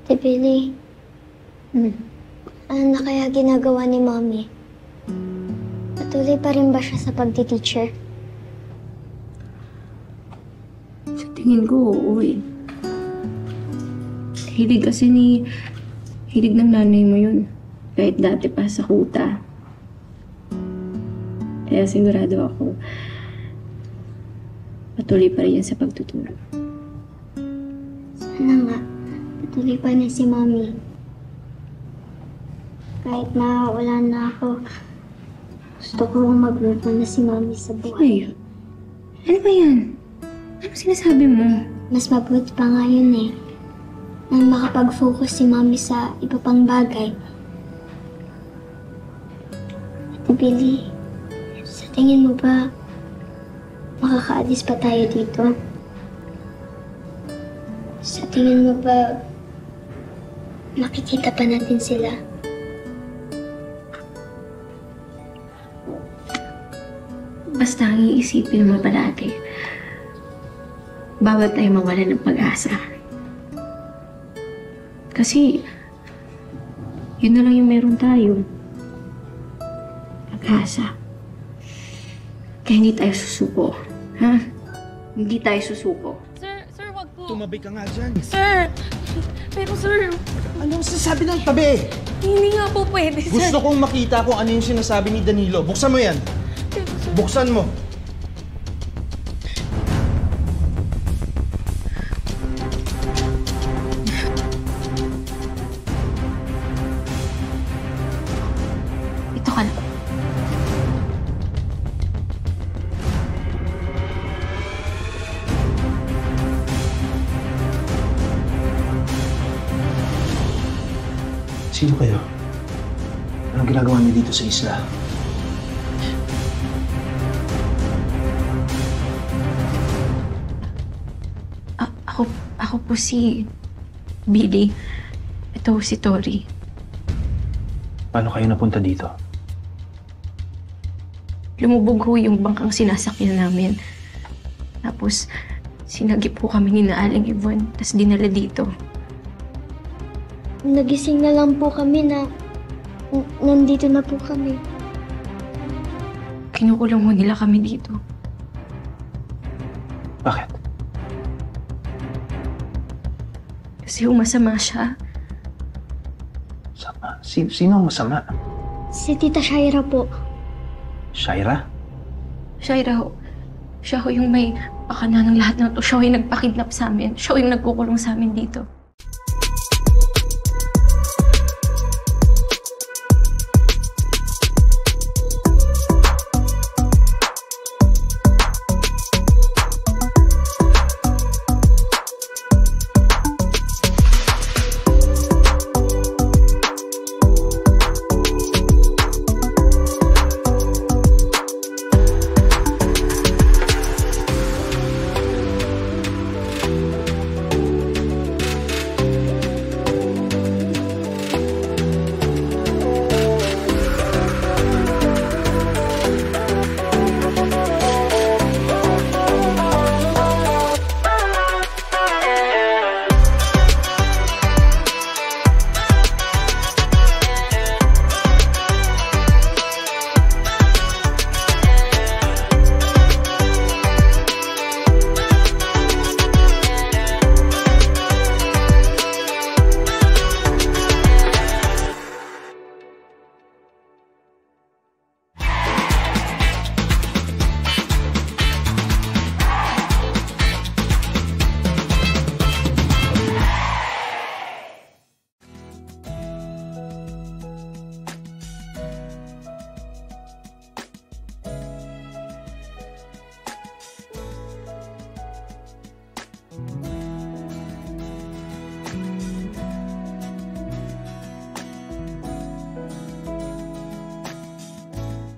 Ate Billy, ano na kaya ginagawa ni Mommy? Patuloy pa rin ba siya sa pagti-teacher? Sa tingin ko, oo eh. Hilig ng nanay mo yun. Kahit dati pa sa kuta. Kaya sigurado ako, patuloy pa rin yan sa pagtuturo. Sana nga, patuloy pa na si Mommy. Kahit na wala na ako, gusto ko magluto na si Mommy sa buhay. Ay, ano ba yan? Ano sinasabi mo? Mas mabuti pa nga yun eh. Nang makapag-focus si Mommy sa iba pang bagay. Ate Billy, sa tingin mo ba makakaalis pa tayo dito? Sa tingin mo ba makikita pa natin sila? Basta ang iisipin mo palagi, bawat tayo mawala ng pag-asa. Kasi, yun na lang yung meron tayo. Pag-asa. Kaya hindi tayo susuko. Ha? Hindi tayo susuko. Sir, wag po. Tumabi ka nga dyan. Sir! Pero sir, Anong sasabi ng tabi? hindi nga po pwede, sir. Gusto kong makita kung ano yung sinasabi ni Danilo. Buksan mo yan. Pero, sir, Buksan mo. Ito ka na. Sino kayo? Anong ginagawa niyo dito sa isla? Ako po si Billy. Ito si Tori. Paano kayo napunta dito? Lumubog ho yung bangkang sinasakyan namin. Tapos, sinagip po kami ni Aling Yvonne, tapos dinala dito. Nagising na lang po kami na nandito na po kami. Kinukulong ho nila kami dito. Bakit? Kasi ho masama siya. Sama? Sino ang masama? Si Tita Shaira po. Shaira? Shaira ho. Siya ho yung may pakana ng lahat ng to. Siya ho yung nagpakidnap sa amin. Siya ho yung nagkukulong sa amin dito.